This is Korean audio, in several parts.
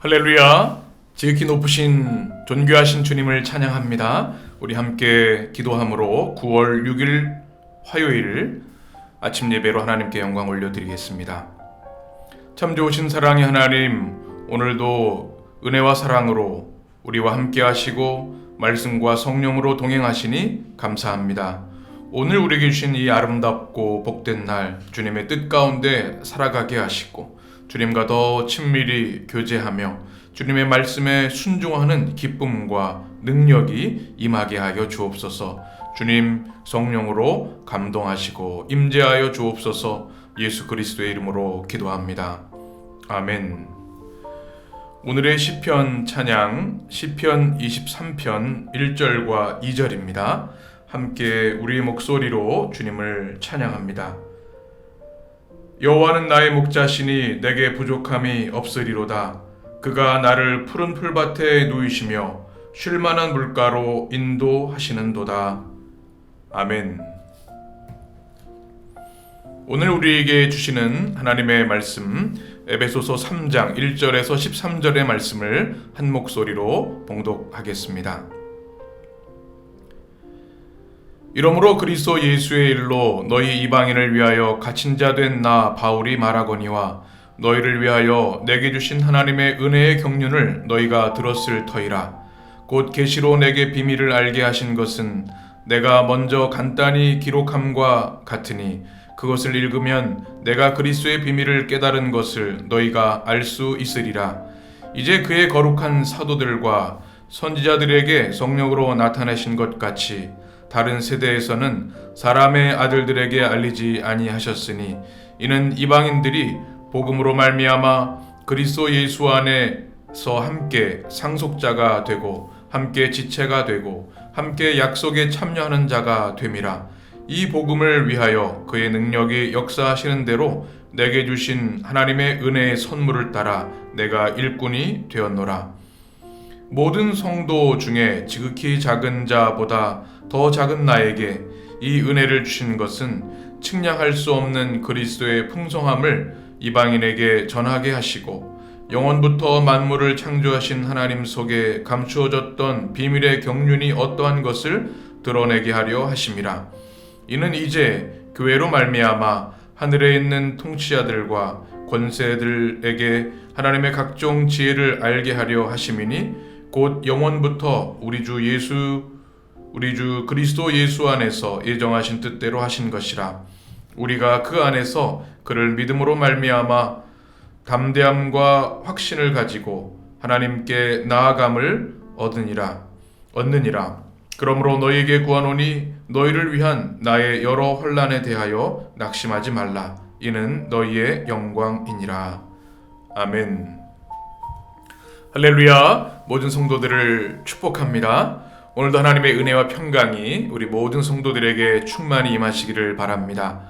할렐루야! 지극히 높으신 존귀하신 주님을 찬양합니다. 우리 함께 기도함으로 9월 6일 화요일 아침 예배로 하나님께 영광 올려드리겠습니다. 참 좋으신 사랑의 하나님, 오늘도 은혜와 사랑으로 우리와 함께 하시고 말씀과 성령으로 동행하시니 감사합니다. 오늘 우리에게 주신 이 아름답고 복된 날, 주님의 뜻 가운데 살아가게 하시고 주님과 더 친밀히 교제하며 주님의 말씀에 순종하는 기쁨과 능력이 임하게 하여 주옵소서. 주님 성령으로 감동하시고 임재하여 주옵소서. 예수 그리스도의 이름으로 기도합니다. 아멘. 오늘의 시편 찬양 시편 23편 1절과 2절입니다. 함께 우리의 목소리로 주님을 찬양합니다. 여호와는 나의 목자시니 내게 부족함이 없으리로다. 그가 나를 푸른 풀밭에 누이시며 쉴만한 물가로 인도하시는도다. 아멘. 오늘 우리에게 주시는 하나님의 말씀 에베소서 3장 1절에서 13절의 말씀을 한 목소리로 봉독하겠습니다. 이러므로 그리스도 예수의 일로 너희 이방인을 위하여 갇힌 자 된 나 바울이 말하거니와 너희를 위하여 내게 주신 하나님의 은혜의 경륜을 너희가 들었을 터이라. 곧 계시로 내게 비밀을 알게 하신 것은 내가 먼저 간단히 기록함과 같으니 그것을 읽으면 내가 그리스도의 비밀을 깨달은 것을 너희가 알 수 있으리라. 이제 그의 거룩한 사도들과 선지자들에게 성령으로 나타내신 것 같이 다른 세대에서는 사람의 아들들에게 알리지 아니하셨으니 이는 이방인들이 복음으로 말미암아 그리스도 예수 안에서 함께 상속자가 되고 함께 지체가 되고 함께 약속에 참여하는 자가 됨이라. 이 복음을 위하여 그의 능력이 역사하시는 대로 내게 주신 하나님의 은혜의 선물을 따라 내가 일꾼이 되었노라. 모든 성도 중에 지극히 작은 자보다 더 작은 나에게 이 은혜를 주신 것은 측량할 수 없는 그리스도의 풍성함을 이방인에게 전하게 하시고 영원부터 만물을 창조하신 하나님 속에 감추어졌던 비밀의 경륜이 어떠한 것을 드러내게 하려 하심이라. 이는 이제 교회로 말미암아 하늘에 있는 통치자들과 권세들에게 하나님의 각종 지혜를 알게 하려 하심이니 곧 영원부터 우리 주 그리스도 예수 안에서 예정하신 뜻대로 하신 것이라. 우리가 그 안에서 그를 믿음으로 말미암아 담대함과 확신을 가지고 하나님께 나아감을 얻느니라. 그러므로 너희에게 구하노니 너희를 위한 나의 여러 환난에 대하여 낙심하지 말라. 이는 너희의 영광이니라. 아멘. 할렐루야. 모든 성도들을 축복합니다. 오늘도 하나님의 은혜와 평강이 우리 모든 성도들에게 충만히 임하시기를 바랍니다.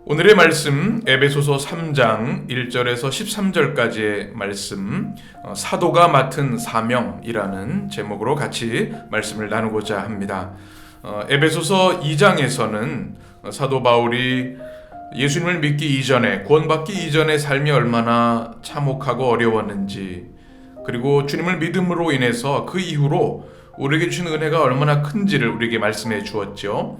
오늘의 말씀 에베소서 3장 1절에서 13절까지의 말씀, 사도가 맡은 사명이라는 제목으로 같이 말씀을 나누고자 합니다. 에베소서 2장에서는 사도 바울이 예수님을 믿기 이전에, 구원받기 이전의 삶이 얼마나 참혹하고 어려웠는지, 그리고 주님을 믿음으로 인해서 그 이후로 우리에게 주신 은혜가 얼마나 큰지를 우리에게 말씀해 주었죠.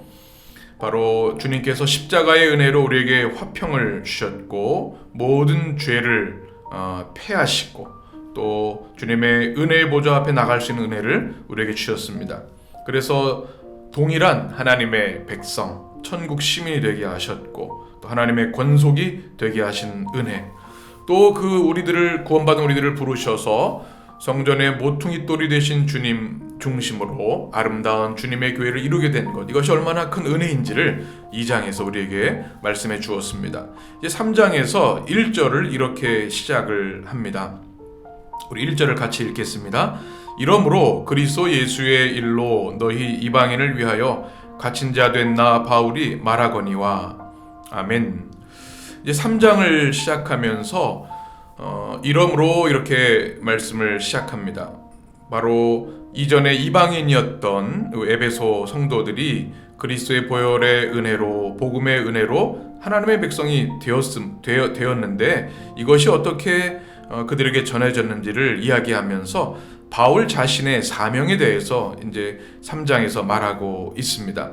바로 주님께서 십자가의 은혜로 우리에게 화평을 주셨고 모든 죄를 패하시고 또 주님의 은혜의 보좌 앞에 나갈 수 있는 은혜를 우리에게 주셨습니다. 그래서 동일한 하나님의 백성, 천국 시민이 되게 하셨고 또 하나님의 권속이 되게 하신 은혜, 또 그 우리들을 구원받은 우리들을 부르셔서 성전의 모퉁이 돌이 되신 주님 중심으로 아름다운 주님의 교회를 이루게 된 것, 이것이 얼마나 큰 은혜인지를 2장에서 우리에게 말씀해 주었습니다. 이제 3장에서 1절을 이렇게 시작을 합니다. 우리 1절을 같이 읽겠습니다. 이러므로 그리스도 예수의 일로 너희 이방인을 위하여 갇힌 자 된 나 바울이 말하거니와. 아멘. 이제 3장을 시작하면서 이러므로 이렇게 말씀을 시작합니다. 바로 이전에 이방인이었던 에베소 성도들이 그리스도의 보혈의 은혜로, 복음의 은혜로 하나님의 백성이 되었는데 이것이 어떻게 그들에게 전해졌는지를 이야기하면서 바울 자신의 사명에 대해서 이제 3장에서 말하고 있습니다.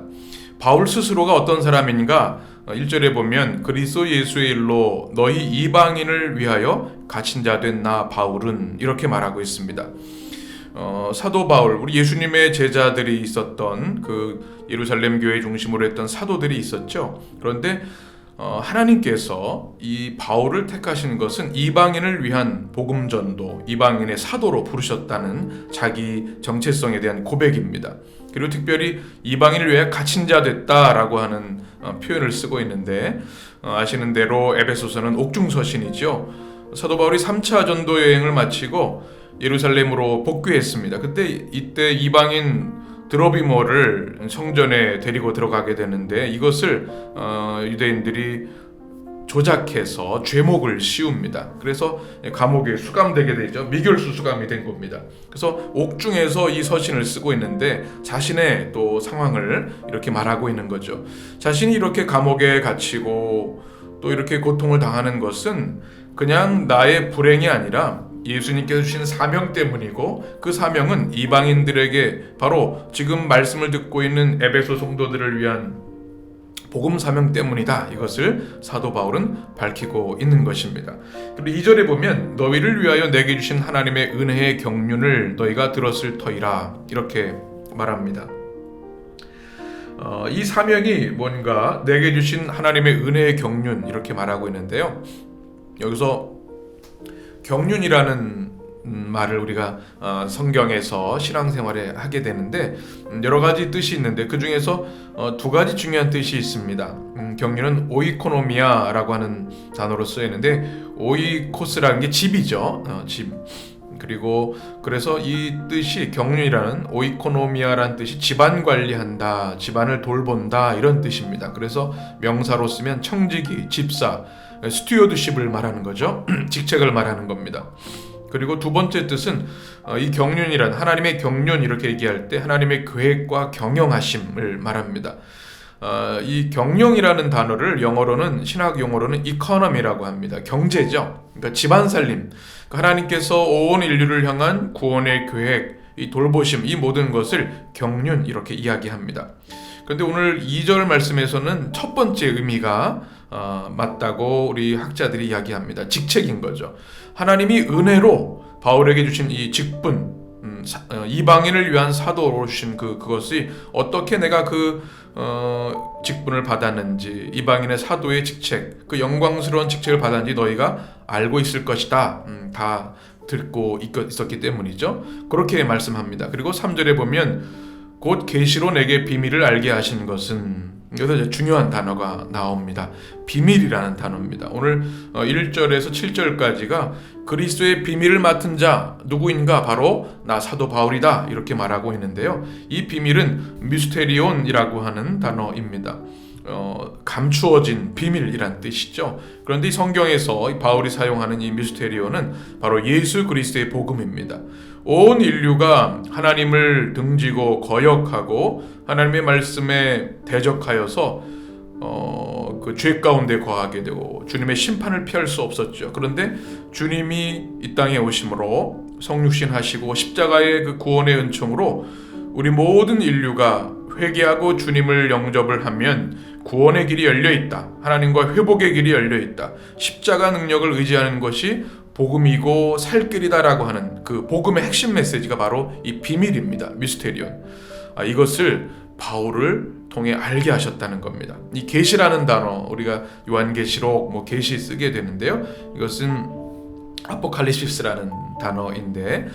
바울 스스로가 어떤 사람인가 1절에 보면 그리스도 예수의 일로 너희 이방인을 위하여 갇힌 자 된 나 바울은 이렇게 말하고 있습니다. 사도 바울, 우리 예수님의 제자들이 있었던 그 예루살렘 교회 중심으로 했던 사도들이 있었죠. 그런데 하나님께서 이 바울을 택하신 것은 이방인을 위한 복음 전도, 이방인의 사도로 부르셨다는 자기 정체성에 대한 고백입니다. 그리고 특별히 이방인을 위해 갇힌 자 됐다라고 하는 표현을 쓰고 있는데, 아시는 대로 에베소서는 옥중서신이죠. 사도 바울이 3차 전도 여행을 마치고 예루살렘으로 복귀했습니다. 이때 이방인 드로비모를 성전에 데리고 들어가게 되는데, 이것을 유대인들이 조작해서 죄목을 씌웁니다. 그래서 감옥에 수감되게 되죠. 미결수 수감이 된 겁니다. 그래서 옥중에서 이 서신을 쓰고 있는데 자신의 또 상황을 이렇게 말하고 있는 거죠. 자신이 이렇게 감옥에 갇히고 또 이렇게 고통을 당하는 것은 그냥 나의 불행이 아니라 예수님께서 주신 사명 때문이고, 그 사명은 이방인들에게 바로 지금 말씀을 듣고 있는 에베소 성도들을 위한 복음 사명 때문이다. 이것을 사도 바울은 밝히고 있는 것입니다. 그리고 2절에 보면 너희를 위하여 내게 주신 하나님의 은혜의 경륜을 너희가 들었을 터이라 이렇게 말합니다. 이 사명이 뭔가 내게 주신 하나님의 은혜의 경륜 이렇게 말하고 있는데요. 여기서 경륜이라는 말을 우리가 성경에서 신앙생활에 하게 되는데 여러 가지 뜻이 있는데 그 중에서 두 가지 중요한 뜻이 있습니다. 경륜은 오이코노미아라고 하는 단어로 쓰여 있는데, 오이코스라는 게 집이죠. 집. 그리고 그래서 이 뜻이 경륜이라는 오이코노미아라는 뜻이 집안 관리한다, 집안을 돌본다 이런 뜻입니다. 그래서 명사로 쓰면 청지기, 집사, 스튜어드십을 말하는 거죠. 직책을 말하는 겁니다. 그리고 두 번째 뜻은 이 경륜이란 하나님의 경륜 이렇게 얘기할 때 하나님의 계획과 경영하심을 말합니다. 이 경영이라는 단어를 영어로는 신학 용어로는 이코노미라고 합니다. 경제죠. 그러니까 집안 살림. 하나님께서 온 인류를 향한 구원의 계획, 이 돌보심, 이 모든 것을 경륜 이렇게 이야기합니다. 그런데 오늘 2절 말씀에서는 첫 번째 의미가 맞다고 우리 학자들이 이야기합니다. 직책인 거죠. 하나님이 은혜로 바울에게 주신 이 직분, 이방인을 위한 사도로 주신 그것이 어떻게 내가 직분을 받았는지, 이방인의 사도의 직책, 그 영광스러운 직책을 받았는지 너희가 알고 있을 것이다. 다 듣고 있었기 때문이죠. 그렇게 말씀합니다. 그리고 3절에 보면 곧 계시로 내게 비밀을 알게 하신 것은, 여기서 중요한 단어가 나옵니다. 비밀이라는 단어입니다. 오늘 1절에서 7절까지가 그리스도의 비밀을 맡은 자 누구인가? 바로 나 사도 바울이다 이렇게 말하고 있는데요. 이 비밀은 미스테리온이라고 하는 단어입니다. 감추어진 비밀이란 뜻이죠. 그런데 이 성경에서 바울이 사용하는 이 미스테리온은 바로 예수 그리스도의 복음입니다. 온 인류가 하나님을 등지고 거역하고 하나님의 말씀에 대적하여서 그 죄 가운데 거하게 되고 주님의 심판을 피할 수 없었죠. 그런데 주님이 이 땅에 오심으로 성육신하시고 십자가의 그 구원의 은총으로 우리 모든 인류가 회개하고 주님을 영접을 하면 구원의 길이 열려 있다. 하나님과 회복의 길이 열려 있다. 십자가 능력을 의지하는 것이 복음이고 살 길이다라고 하는 그 복음의 핵심 메시지가 바로 이 비밀입니다. 미스테리온. 이것을 바울을 통해 알게 하셨다는 겁니다. 이 계시라는 단어, 우리가 요한계시록, 계시 쓰게 되는데요. 이것은 아포칼립시스라는 단어인데,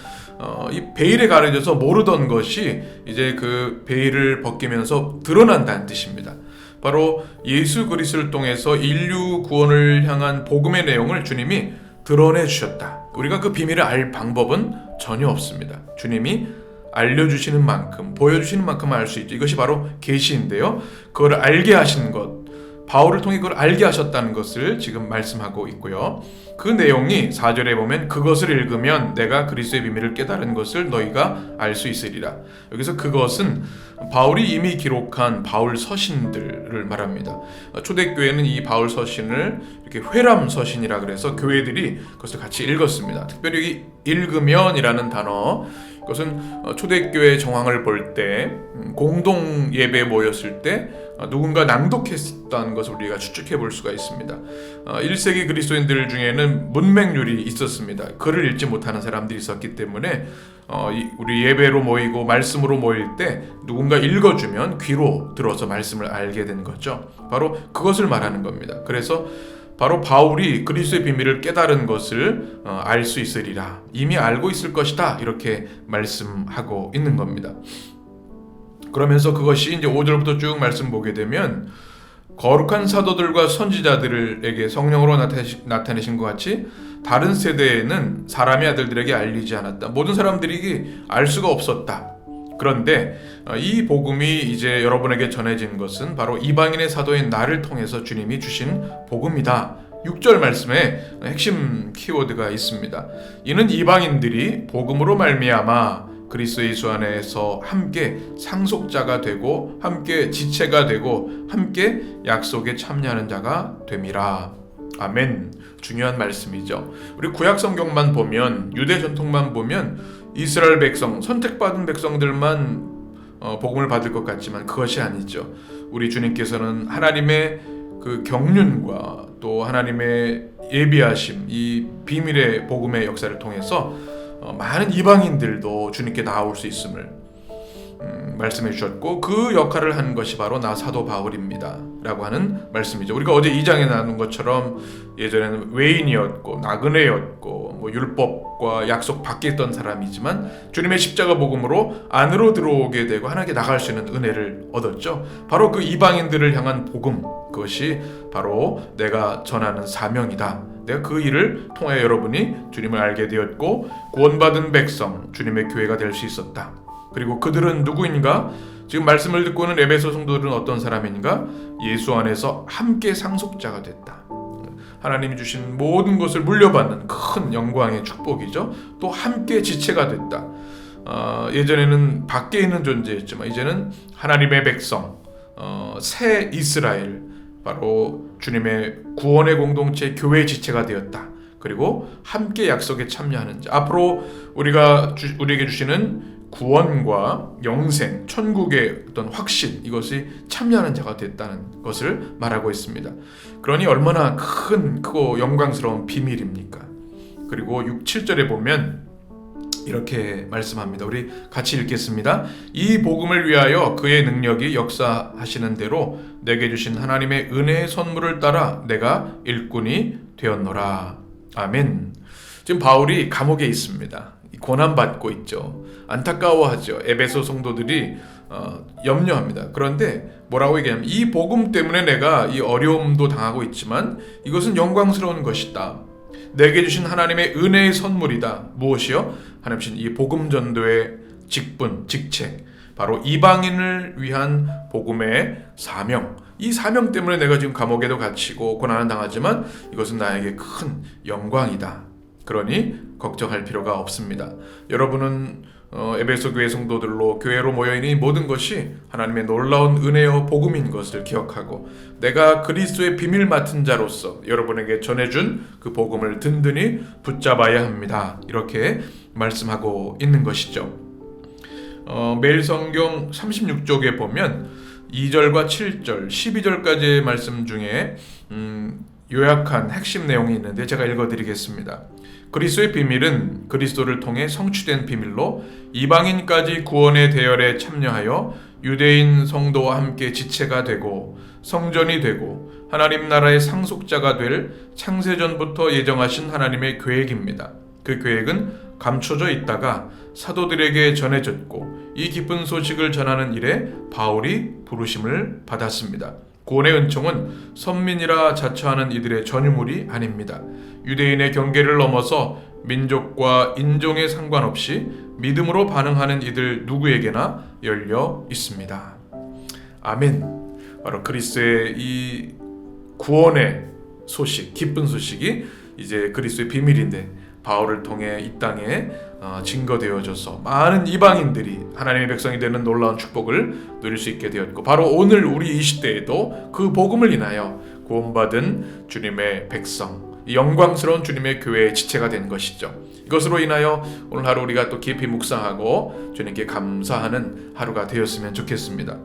이 베일에 가려져서 모르던 것이 이제 그 베일을 벗기면서 드러난다는 뜻입니다. 바로 예수 그리스도를 통해서 인류 구원을 향한 복음의 내용을 주님이 드러내 주셨다. 우리가 그 비밀을 알 방법은 전혀 없습니다. 주님이 알려주시는 만큼, 보여주시는 만큼 알 수 있죠. 이것이 바로 계시인데요. 그걸 알게 하신 것, 바울을 통해 그걸 알게 하셨다는 것을 지금 말씀하고 있고요. 그 내용이 4절에 보면 그것을 읽으면 내가 그리스도의 비밀을 깨달은 것을 너희가 알 수 있으리라. 여기서 그것은 바울이 이미 기록한 바울 서신들을 말합니다. 초대교회는 이 바울 서신을 이렇게 회람 서신이라 그래서 교회들이 그것을 같이 읽었습니다. 특별히 이 읽으면이라는 단어, 그것은 초대교회 정황을 볼 때 공동 예배에 모였을 때 누군가 낭독했다는 것을 우리가 추측해 볼 수가 있습니다. 1세기 그리스도인들 중에는 문맹률이 있었습니다. 글을 읽지 못하는 사람들이 있었기 때문에 우리 예배로 모이고 말씀으로 모일 때 누군가 읽어주면 귀로 들어서 말씀을 알게 된 거죠. 바로 그것을 말하는 겁니다. 그래서 바로 바울이 그리스도의 비밀을 깨달은 것을 알 수 있으리라, 이미 알고 있을 것이다, 이렇게 말씀하고 있는 겁니다. 그러면서 그것이 이제 5절부터 쭉 말씀 보게 되면 거룩한 사도들과 선지자들에게 성령으로 나타내신 것 같이 다른 세대에는 사람의 아들들에게 알리지 않았다. 모든 사람들이 알 수가 없었다. 그런데 이 복음이 이제 여러분에게 전해진 것은 바로 이방인의 사도인 나를 통해서 주님이 주신 복음이다. 6절 말씀에 핵심 키워드가 있습니다. 이는 이방인들이 복음으로 말미암아 그리스도 예수 안에서 함께 상속자가 되고 함께 지체가 되고 함께 약속에 참여하는 자가 됨이라. 아멘. 중요한 말씀이죠. 우리 구약 성경만 보면, 유대 전통만 보면 이스라엘 백성, 선택받은 백성들만 복음을 받을 것 같지만 그것이 아니죠. 우리 주님께서는 하나님의 그 경륜과 또 하나님의 예비하심, 이 비밀의 복음의 역사를 통해서 많은 이방인들도 주님께 나아올 수 있음을 말씀해 주셨고, 그 역할을 한 것이 바로 나 사도 바울입니다 라고 하는 말씀이죠. 우리가 어제 2장에 나눈 것처럼 예전에는 외인이었고 나그네였고 율법과 약속 밖에 있던 사람이지만 주님의 십자가 복음으로 안으로 들어오게 되고 하나님께 나갈 수 있는 은혜를 얻었죠. 바로 그 이방인들을 향한 복음, 그것이 바로 내가 전하는 사명이다. 내가 그 일을 통해 여러분이 주님을 알게 되었고 구원받은 백성, 주님의 교회가 될 수 있었다. 그리고 그들은 누구인가? 지금 말씀을 듣고는 에베소 성도들은 어떤 사람인가? 예수 안에서 함께 상속자가 됐다. 하나님이 주신 모든 것을 물려받는 큰 영광의 축복이죠. 또 함께 지체가 됐다. 예전에는 밖에 있는 존재였지만 이제는 하나님의 백성, 새 이스라엘, 바로 주님의 구원의 공동체 교회의 지체가 되었다. 그리고 함께 약속에 참여하는 자, 앞으로 우리에게 주시는 구원과 영생, 천국의 어떤 확신, 이것이 참여하는 자가 됐다는 것을 말하고 있습니다. 그러니 얼마나 크고 영광스러운 비밀입니까? 그리고 6, 7절에 보면 이렇게 말씀합니다. 우리 같이 읽겠습니다. 이 복음을 위하여 그의 능력이 역사하시는 대로 내게 주신 하나님의 은혜의 선물을 따라 내가 일꾼이 되었노라. 아멘. 지금 바울이 감옥에 있습니다. 고난받고 있죠. 안타까워하죠. 에베소 성도들이 염려합니다. 그런데 뭐라고 얘기하냐면 이 복음 때문에 내가 이 어려움도 당하고 있지만 이것은 영광스러운 것이다. 내게 주신 하나님의 은혜의 선물이다. 무엇이요? 하나님 주신 이 복음 전도의 직분, 직책, 바로 이방인을 위한 복음의 사명. 이 사명 때문에 내가 지금 감옥에도 갇히고 고난을 당하지만 이것은 나에게 큰 영광이다. 그러니 걱정할 필요가 없습니다. 여러분은 에베소 교회 성도들로 교회로 모여있는 이 모든 것이 하나님의 놀라운 은혜와 복음인 것을 기억하고 내가 그리스도의 비밀 맡은 자로서 여러분에게 전해준 그 복음을 든든히 붙잡아야 합니다. 이렇게 말씀하고 있는 것이죠. 매일 성경 36쪽에 보면 2절과 7절, 12절까지의 말씀 중에 요약한 핵심 내용이 있는데 제가 읽어드리겠습니다. 그리스도의 비밀은 그리스도를 통해 성취된 비밀로 이방인까지 구원의 대열에 참여하여 유대인 성도와 함께 지체가 되고 성전이 되고 하나님 나라의 상속자가 될 창세전부터 예정하신 하나님의 계획입니다. 그 계획은 감춰져 있다가 사도들에게 전해졌고 이 기쁜 소식을 전하는 일에 바울이 부르심을 받았습니다. 구원의 은총은 선민이라 자처하는 이들의 전유물이 아닙니다. 유대인의 경계를 넘어서 민족과 인종에 상관없이 믿음으로 반응하는 이들 누구에게나 열려 있습니다. 아멘. 바로 그리스도의 이 구원의 소식, 기쁜 소식이 이제 그리스도의 비밀인데 바울을 통해 이 땅에 증거되어져서 많은 이방인들이 하나님의 백성이 되는 놀라운 축복을 누릴 수 있게 되었고, 바로 오늘 우리 이 시대에도 그 복음을 인하여 구원받은 주님의 백성, 영광스러운 주님의 교회의 지체가 된 것이죠. 이것으로 인하여 오늘 하루 우리가 또 깊이 묵상하고 주님께 감사하는 하루가 되었으면 좋겠습니다.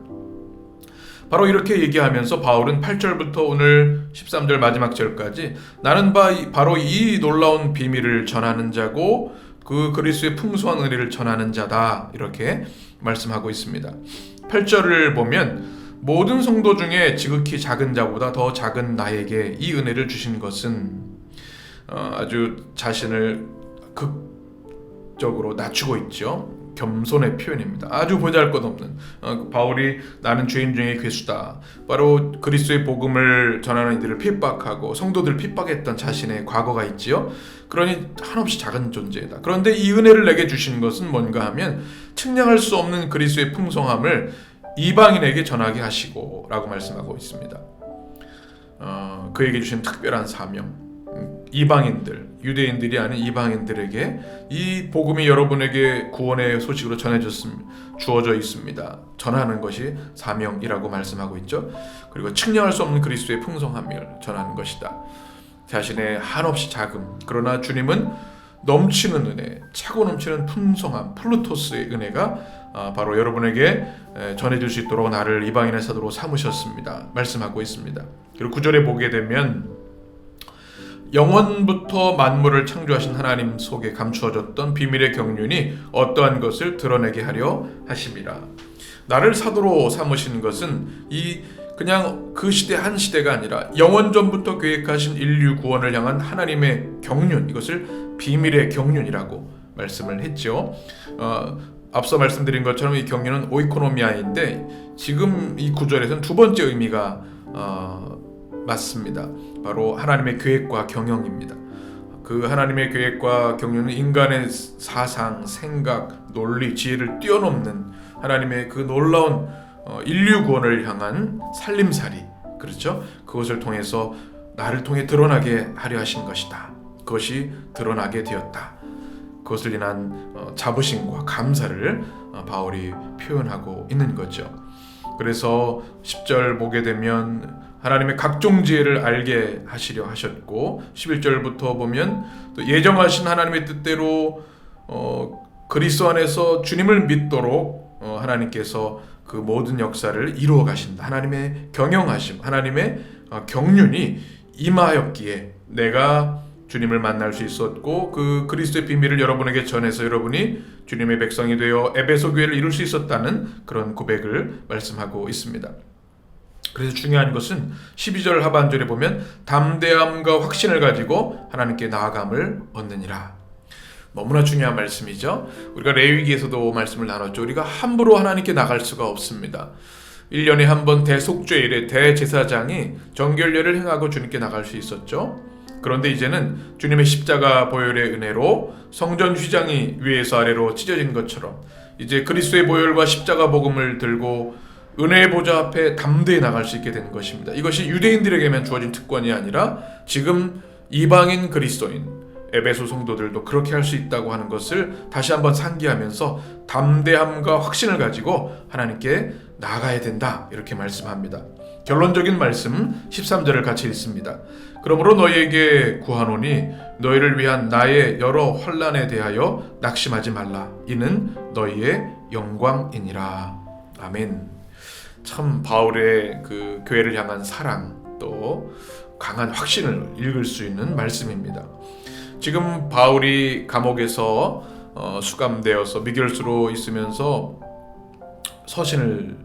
바로 이렇게 얘기하면서 바울은 8절부터 오늘 13절 마지막 절까지 나는 바로 이 놀라운 비밀을 전하는 자고 그 그리스도의 풍성한 은혜를 전하는 자다, 이렇게 말씀하고 있습니다. 8절을 보면 모든 성도 중에 지극히 작은 자보다 더 작은 나에게 이 은혜를 주신 것은, 아주 자신을 극적으로 낮추고 있죠. 겸손의 표현입니다. 아주 보잘것없는 바울이 나는 죄인 중에 괴수다, 바로 그리스도의 복음을 전하는 이들을 핍박하고 성도들 핍박했던 자신의 과거가 있지요. 그러니 한없이 작은 존재다. 그런데 이 은혜를 내게 주신 것은 뭔가 하면 측량할 수 없는 그리스도의 풍성함을 이방인에게 전하게 하시고 라고 말씀하고 있습니다. 그에게 주신 특별한 사명, 이방인들, 유대인들이 아닌 이방인들에게 이 복음이 여러분에게 구원의 소식으로 주어져 있습니다. 전하는 것이 사명이라고 말씀하고 있죠. 그리고 측량할 수 없는 그리스도의 풍성함을 전하는 것이다. 자신의 한없이 작음, 그러나 주님은 넘치는 은혜, 차고 넘치는 풍성함, 플루토스의 은혜가 바로 여러분에게 전해질 수 있도록 나를 이방인의 사도로 삼으셨습니다. 말씀하고 있습니다. 그리고 9절에 보게 되면 영원부터 만물을 창조하신 하나님 속에 감추어졌던 비밀의 경륜이 어떠한 것을 드러내게 하려 하심이라. 나를 사도로 삼으신 것은 그냥 그 시대 한 시대가 아니라 영원전부터 계획하신 인류 구원을 향한 하나님의 경륜, 이것을 비밀의 경륜이라고 말씀을 했죠. 앞서 말씀드린 것처럼 이 경륜은 오이코노미아인데 지금 이 구절에서는 두 번째 의미가 맞습니다. 바로 하나님의 계획과 경영입니다. 그 하나님의 계획과 경륜은 인간의 사상, 생각, 논리, 지혜를 뛰어넘는 하나님의 그 놀라운 인류 구원을 향한 살림살이, 그렇죠? 그것을 통해서 나를 통해 드러나게 하려 하신 것이다. 그것이 드러나게 되었다. 그것을 인한 자부심과 감사를 바울이 표현하고 있는 거죠. 그래서 10절 보게 되면 하나님의 각종 지혜를 알게 하시려 하셨고, 11절부터 보면 또 예정하신 하나님의 뜻대로 그리스도 안에서 주님을 믿도록 하나님께서 그 모든 역사를 이루어 가신다. 하나님의 경영하심, 하나님의 경륜이 임하였기에 내가 주님을 만날 수 있었고, 그 그리스도의 비밀을 여러분에게 전해서 여러분이 주님의 백성이 되어 에베소 교회를 이룰 수 있었다는 그런 고백을 말씀하고 있습니다. 그래서 중요한 것은 12절 하반절에 보면 담대함과 확신을 가지고 하나님께 나아감을 얻느니라. 너무나 중요한 말씀이죠. 우리가 레위기에서도 말씀을 나눴죠. 우리가 함부로 하나님께 나갈 수가 없습니다. 1년에 한 번 대속죄일에 대제사장이 정결례를 행하고 주님께 나갈 수 있었죠. 그런데 이제는 주님의 십자가 보혈의 은혜로 성전 휘장이 위에서 아래로 찢어진 것처럼 이제 그리스도의 보혈과 십자가 복음을 들고 은혜의 보좌 앞에 담대히 나갈 수 있게 된 것입니다. 이것이 유대인들에게만 주어진 특권이 아니라 지금 이방인 그리스도인 에베소 성도들도 그렇게 할 수 있다고 하는 것을 다시 한번 상기하면서 담대함과 확신을 가지고 하나님께 나아가야 된다, 이렇게 말씀합니다. 결론적인 말씀 13절을 같이 읽습니다. 그러므로 너희에게 구하노니 너희를 위한 나의 여러 환난에 대하여 낙심하지 말라. 이는 너희의 영광이니라. 아멘. 참 바울의 그 교회를 향한 사랑, 또 강한 확신을 읽을 수 있는 말씀입니다. 지금 바울이 감옥에서 수감되어서 미결수로 있으면서 서신을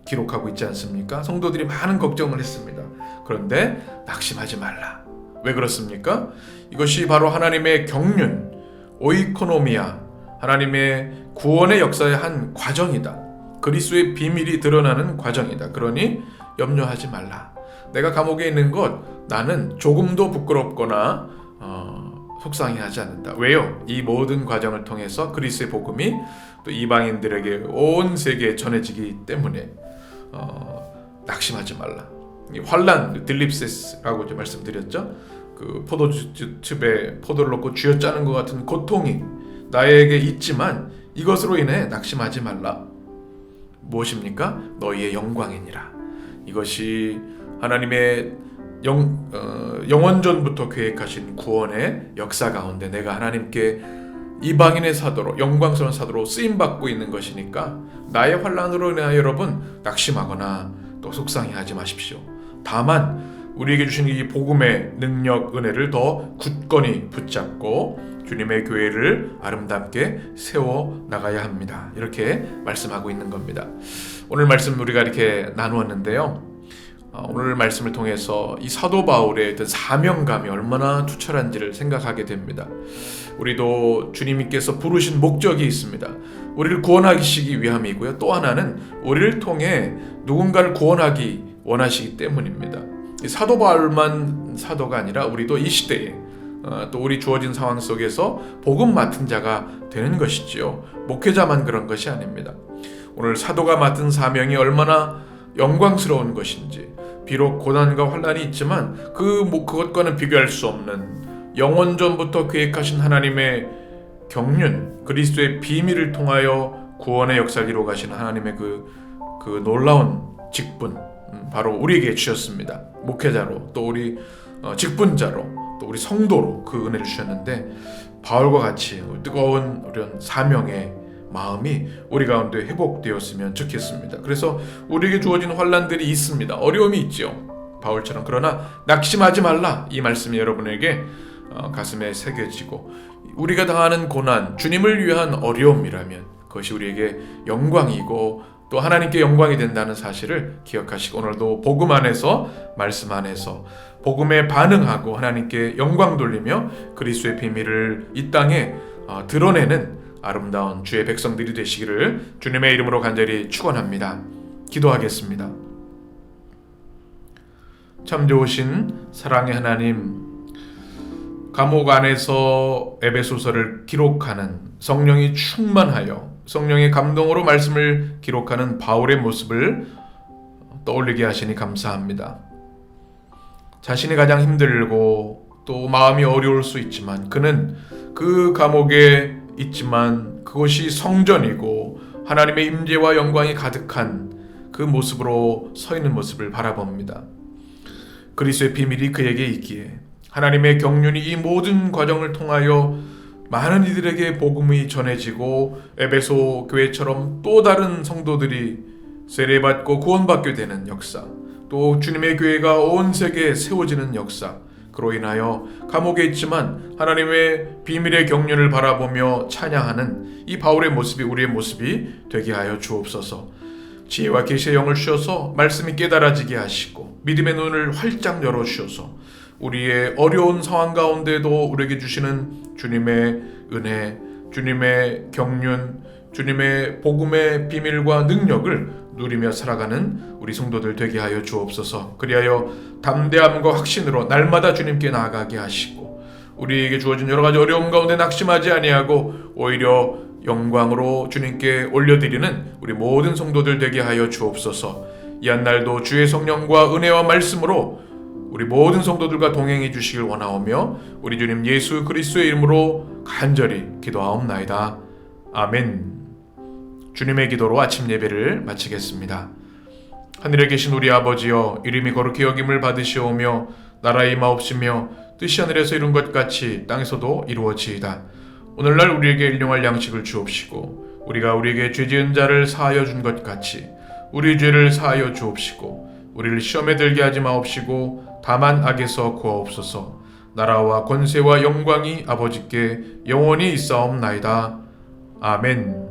기록하고 있지 않습니까? 성도들이 많은 걱정을 했습니다. 그런데 낙심하지 말라. 왜 그렇습니까? 이것이 바로 하나님의 경륜, 오이코노미아, 하나님의 구원의 역사의 한 과정이다. 그리스도의 비밀이 드러나는 과정이다. 그러니 염려하지 말라. 내가 감옥에 있는 것 나는 조금도 부끄럽거나 속상해하지 않는다. 왜요? 이 모든 과정을 통해서 그리스도의 복음이 또 이방인들에게 온 세계에 전해지기 때문에 낙심하지 말라. 이 환란, 딜립세스라고 이제 말씀드렸죠. 그 포도즙에 포도를 넣고 쥐어짜는 것 같은 고통이 나에게 있지만 이것으로 인해 낙심하지 말라. 무엇입니까? 너희의 영광이니라. 이것이 하나님의 영원전부터 계획하신 구원의 역사 가운데 내가 하나님께 이방인의 사도로, 영광스러운 사도로 쓰임받고 있는 것이니까 나의 환난으로 인하여 여러분 낙심하거나 또 속상해하지 마십시오. 다만 우리에게 주신 이 복음의 능력, 은혜를 더 굳건히 붙잡고 주님의 교회를 아름답게 세워 나가야 합니다. 이렇게 말씀하고 있는 겁니다. 오늘 말씀 우리가 이렇게 나누었는데요. 오늘 말씀을 통해서 이 사도 바울의 어떤 사명감이 얼마나 투철한지를 생각하게 됩니다. 우리도 주님께서 부르신 목적이 있습니다. 우리를 구원하시기 위함이고요. 또 하나는 우리를 통해 누군가를 구원하기 원하시기 때문입니다. 사도 바울만 사도가 아니라 우리도 이 시대에 또 우리 주어진 상황 속에서 복음 맡은 자가 되는 것이지요. 목회자만 그런 것이 아닙니다. 오늘 사도가 맡은 사명이 얼마나 영광스러운 것인지, 비록 고난과 환난이 있지만 그것과는 비교할 수 없는 영원전부터 계획하신 하나님의 경륜, 그리스도의 비밀을 통하여 구원의 역사를 이루어 가시는 하나님의 그 놀라운 직분, 바로 우리에게 주셨습니다. 목회자로, 또 우리 직분자로, 또 우리 성도로 그 은혜를 주셨는데, 바울과 같이 뜨거운 이런 사명의 마음이 우리 가운데 회복되었으면 좋겠습니다. 그래서 우리에게 주어진 환난들이 있습니다. 어려움이 있죠. 바울처럼. 그러나 낙심하지 말라. 이 말씀이 여러분에게 가슴에 새겨지고, 우리가 당하는 고난, 주님을 위한 어려움이라면 그것이 우리에게 영광이고 또 하나님께 영광이 된다는 사실을 기억하시고, 오늘도 복음 안에서, 말씀 안에서 복음에 반응하고 하나님께 영광 돌리며 그리스도의 비밀을 이 땅에 드러내는 아름다운 주의 백성들이 되시기를 주님의 이름으로 간절히 축원합니다. 기도하겠습니다. 참 좋으신 사랑의 하나님, 감옥 안에서 에베소서를 기록하는, 성령이 충만하여 성령의 감동으로 말씀을 기록하는 바울의 모습을 떠올리게 하시니 감사합니다. 자신이 가장 힘들고 또 마음이 어려울 수 있지만 그는 그 감옥에 있지만 그것이 성전이고 하나님의 임재와 영광이 가득한 그 모습으로 서 있는 모습을 바라봅니다. 그리스도의 비밀이 그에게 있기에 하나님의 경륜이 이 모든 과정을 통하여 많은 이들에게 복음이 전해지고 에베소 교회처럼 또 다른 성도들이 세례받고 구원받게 되는 역사, 또 주님의 교회가 온 세계에 세워지는 역사, 그로 인하여 감옥에 있지만 하나님의 비밀의 경륜을 바라보며 찬양하는 이 바울의 모습이 우리의 모습이 되게 하여 주옵소서. 지혜와 계시의 영을 주셔서 말씀이 깨달아지게 하시고 믿음의 눈을 활짝 열어주셔서 우리의 어려운 상황 가운데도 우리에게 주시는 주님의 은혜, 주님의 경륜, 주님의 복음의 비밀과 능력을 누리며 살아가는 우리 성도들 되게 하여 주옵소서. 그리하여 담대함과 확신으로 날마다 주님께 나아가게 하시고 우리에게 주어진 여러 가지 어려움 가운데 낙심하지 아니하고 오히려 영광으로 주님께 올려드리는 우리 모든 성도들 되게 하여 주옵소서. 이 한날도 주의 성령과 은혜와 말씀으로 우리 모든 성도들과 동행해 주시길 원하오며 우리 주님 예수 그리스도의 이름으로 간절히 기도하옵나이다. 아멘. 주님의 기도로 아침 예배를 마치겠습니다. 하늘에 계신 우리 아버지여, 이름이 거룩히 여김을 받으시오며 나라의 임하옵시며 뜻이 하늘에서 이룬 것 같이 땅에서도 이루어지이다. 오늘날 우리에게 일용할 양식을 주옵시고 우리가 우리에게 죄 지은 자를 사하여 준 것 같이 우리 죄를 사하여 주옵시고 우리를 시험에 들게 하지 마옵시고 다만 악에서 구하옵소서. 나라와 권세와 영광이 아버지께 영원히 있사옵나이다. 아멘.